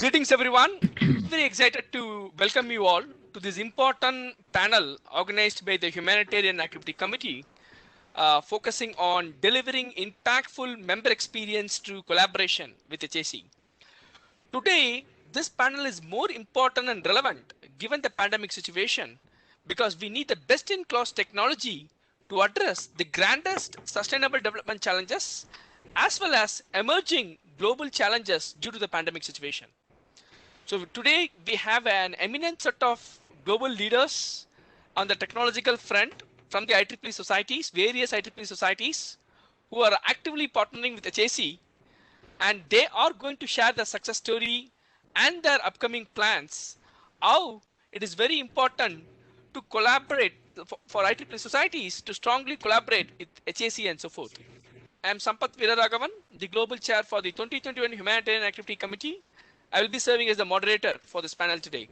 Greetings everyone. Very excited to welcome you all to this important panel organized by the Humanitarian Activity Committee, focusing on delivering impactful member experience through collaboration with HAC. Today, this panel is more important and relevant given the pandemic situation because we need the best-in-class technology to address the grandest sustainable development challenges as well as emerging global challenges due to the pandemic situation. So today we have an eminent set of global leaders on the technological front from the IEEE societies, various IEEE societies who are actively partnering with HAC, and they are going to share their success story and their upcoming plans, how it is very important to collaborate for IEEE societies to strongly collaborate with HAC and so forth. I am Sampath Veeraraghavan, the Global Chair for the 2021 Humanitarian Activity Committee. I will be serving as the moderator for this panel today.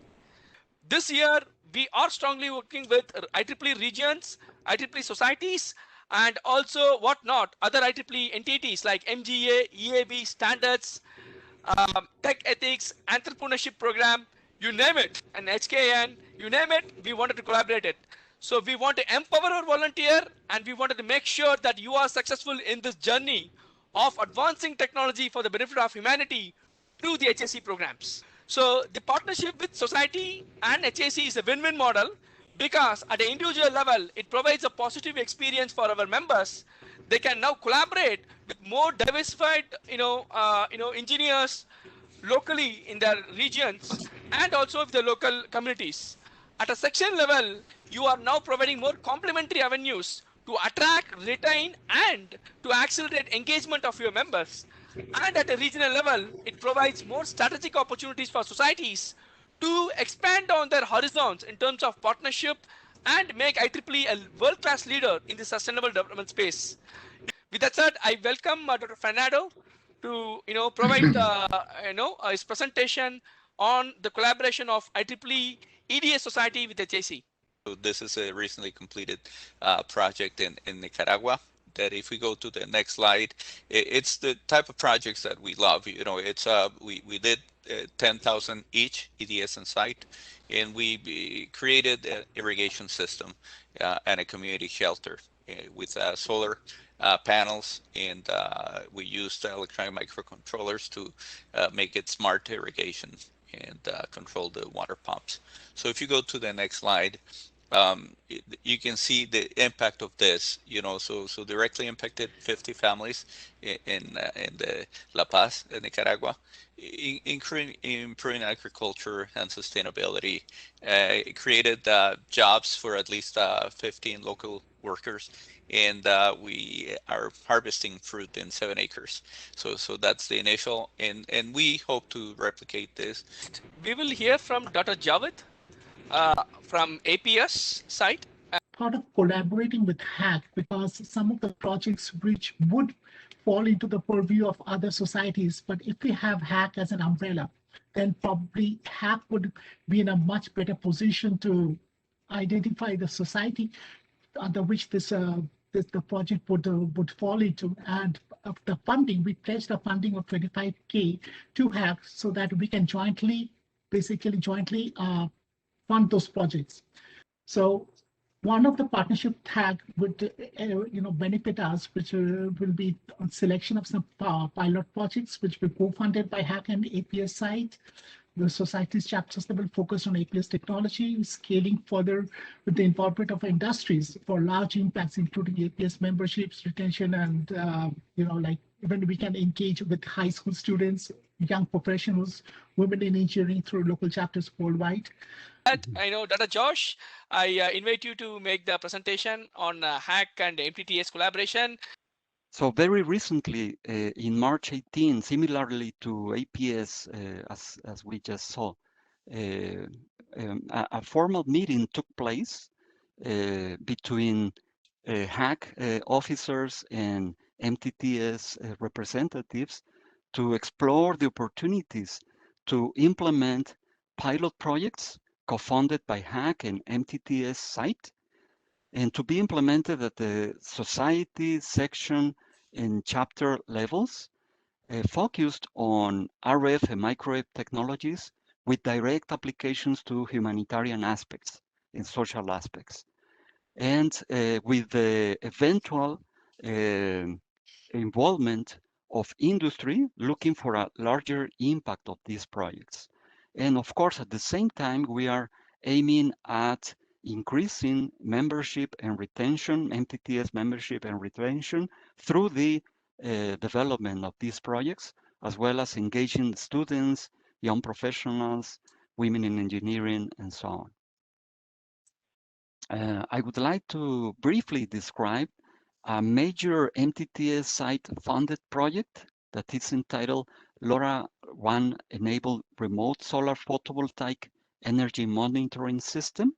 This year, we are strongly working with IEEE regions, IEEE societies, and also whatnot, other IEEE entities like MGA, EAB, standards, tech ethics, entrepreneurship program, you name it, and HKN, you name it, we wanted to collaborate it. So we want to empower our volunteer, and we wanted to make sure that you are successful in this journey of advancing technology for the benefit of humanity through the HAC programs. So the partnership with society and HAC is a win-win model because at the individual level, it provides a positive experience for our members. They can now collaborate with more diversified, engineers locally in their regions and also with the local communities. At a section level, you are now providing more complementary avenues to attract, retain, and to accelerate engagement of your members. And at a regional level, it provides more strategic opportunities for societies to expand on their horizons in terms of partnership and make IEEE a world-class leader in the sustainable development space. With that said, I welcome Dr. Fernando to provide his presentation on the collaboration of IEEE EDS Society with HAC. So this is a recently completed project in Nicaragua. That if we go to the next slide, it's the type of projects that we love. It's we did 10,000 each EDS and site, and we created an irrigation system and a community shelter with solar panels, and we used electronic microcontrollers to make it smart irrigation and control the water pumps. So if you go to the next slide, you can see the impact of this. So directly impacted 50 families in the La Paz, Nicaragua, improving agriculture and sustainability. It created jobs for at least 15 local workers, and we are harvesting fruit in 7 acres. So that's the initial, and we hope to replicate this. We will hear from Dr. Javed from APS site. Part of collaborating with HAC, because some of the projects which would fall into the purview of other societies, but if we have HAC as an umbrella, then probably HAC would be in a much better position to identify the society under which the project would fall into. And of the funding, we pledged a funding of 25K to HAC so that we can jointly fund those projects. So one of the partnership tag would benefit us, which will be on selection of some pilot projects, which will be co-funded by HAC and APS site. The society's chapters that will focus on APS technology, scaling further with the involvement of industries for large impacts, including APS memberships, retention, and even we can engage with high school students, young professionals, women in engineering through local chapters worldwide. I know, Dr. Josh, I invite you to make the presentation on HAC and MTT-S collaboration. So very recently, in March 18, similarly to APS, as we just saw, a formal meeting took place between HAC officers and MTT-S representatives to explore the opportunities to implement pilot projects co-funded by HAC and MTT-S site, and to be implemented at the society, section, and chapter levels focused on RF and microwave technologies with direct applications to humanitarian aspects and social aspects, and with the eventual involvement of industry looking for a larger impact of these projects. And of course, at the same time, we are aiming at increasing membership and retention, MTT-S membership and retention through the development of these projects, as well as engaging students, young professionals, women in engineering, and so on. I would like to briefly describe a major MTT-S site-funded project that is entitled LoRaWAN Enabled Remote Solar Photovoltaic Energy Monitoring System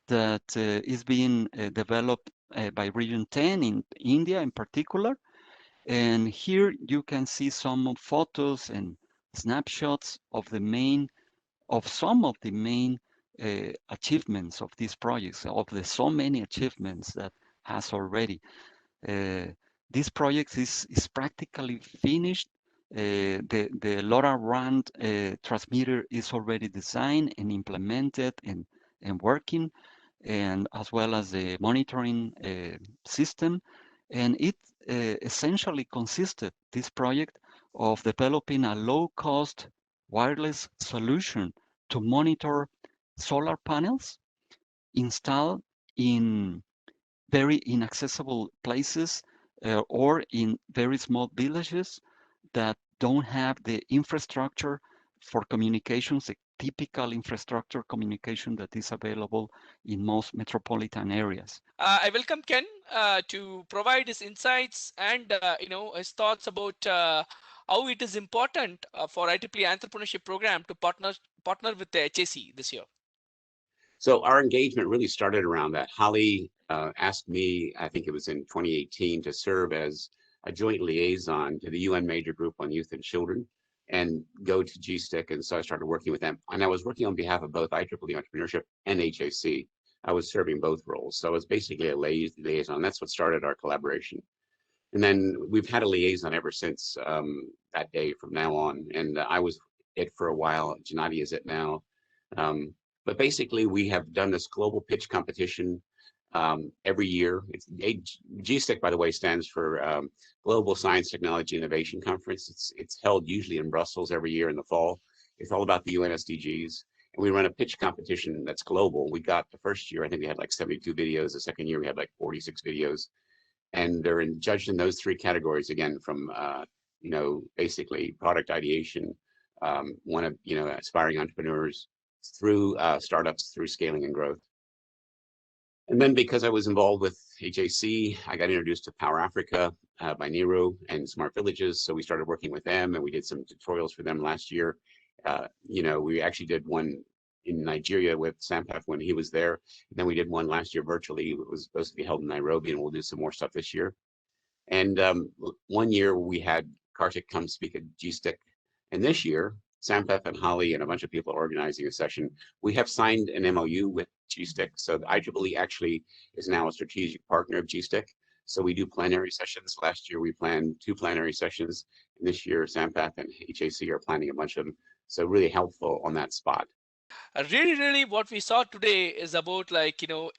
that is being developed by Region 10 in India in particular. And here you can see some photos and snapshots of some of the main achievements of these projects, of the so many achievements that has already. This project is practically finished. The LoRaWAN transmitter is already designed and implemented and working, and as well as the monitoring system. And it essentially consisted, this project, of developing a low-cost wireless solution to monitor solar panels installed in very inaccessible places or in very small villages that don't have the infrastructure for communications, the typical infrastructure communication that is available in most metropolitan areas. I welcome Ken to provide his insights and his thoughts about how it is important for IEEE Entrepreneurship Program to partner with the HAC this year. So our engagement really started around that. Holly asked me, I think it was in 2018, to serve as a joint liaison to the UN Major Group on Youth and Children and go to GSTIC. And so I started working with them. And I was working on behalf of both IEEE Entrepreneurship and HAC. I was serving both roles. So I was basically a liaison. That's what started our collaboration. And then we've had a liaison ever since that day from now on. And I was it for a while. Janati is it now. But basically, we have done this global pitch competition every year. GSTIC, by the way, stands for Global Science Technology Innovation Conference. It's held usually in Brussels every year in the fall. It's all about the UN SDGs. And we run a pitch competition that's global. We got the first year, I think we had like 72 videos. The second year, we had like 46 videos. And they're judged in those three categories, again, from, basically product ideation, one of, aspiring entrepreneurs, through startups, through scaling and growth. And then because I was involved with HAC, I got introduced to Power Africa by Nero and Smart Villages. So we started working with them and we did some tutorials for them last year. We actually did one in Nigeria with Sampath when he was there. And then we did one last year virtually. It was supposed to be held in Nairobi, and we'll do some more stuff this year. And one year we had Kartik come speak at GSTIC. And this year, Sampath and Holly and a bunch of people are organizing a session. We have signed an MOU with GSTIC. So the IEEE actually is now a strategic partner of GSTIC. So we do plenary sessions. Last year, we planned 2 plenary sessions. And this year, Sampath and HAC are planning a bunch of them. So really helpful on that spot. Really what we saw today is about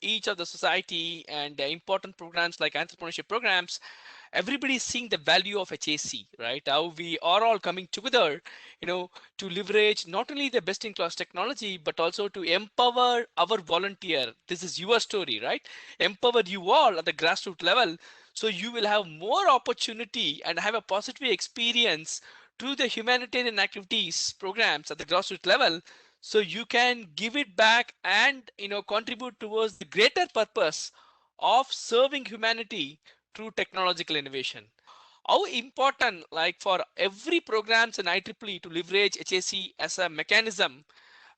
each of the society and important programs like entrepreneurship programs. Everybody is seeing the value of HAC, right? How we are all coming together, to leverage not only the best-in-class technology, but also to empower our volunteer. This is your story, right? Empower you all at the grassroots level, so you will have more opportunity and have a positive experience through the humanitarian activities programs at the grassroots level. So you can give it back and contribute towards the greater purpose of serving humanity through technological innovation. How important, for every programs in IEEE to leverage HAC as a mechanism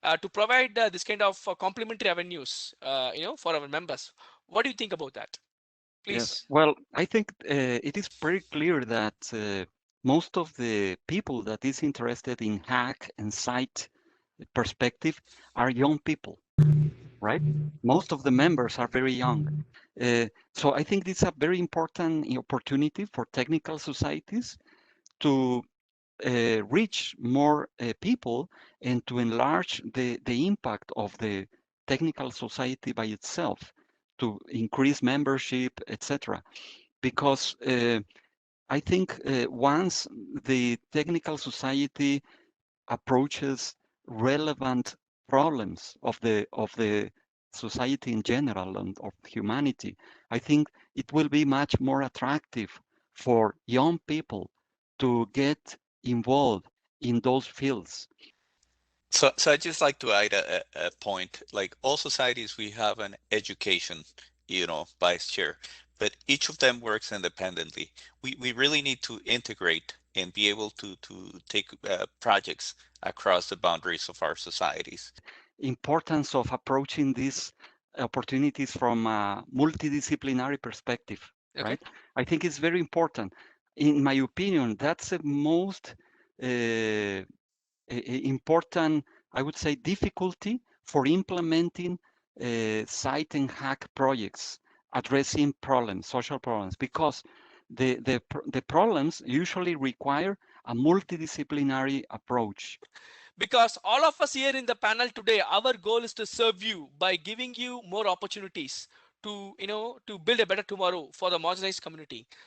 to provide this kind of complementary avenues, for our members. What do you think about that? Please. Yes. Well, I think it is pretty clear that most of the people that is interested in hack and site perspective are young people, right? Most of the members are very young. So I think it's a very important opportunity for technical societies to reach more people and to enlarge the impact of the technical society by itself, to increase membership, etc. Because I think once the technical society approaches relevant problems of the society in general and of humanity, I think it will be much more attractive for young people to get involved in those fields. So I just like to add a point. Like all societies, we have an education, vice chair, but each of them works independently. We really need to integrate and be able to take projects across the boundaries of our societies. Importance of approaching these opportunities from a multidisciplinary perspective, Okay. right? I think it's very important. In my opinion, that's the most important, I would say, difficulty for implementing site and hack projects addressing problems, social problems, because the problems usually require a multidisciplinary approach. Because all of us here in the panel today, our goal is to serve you by giving you more opportunities to, to build a better tomorrow for the marginalized community.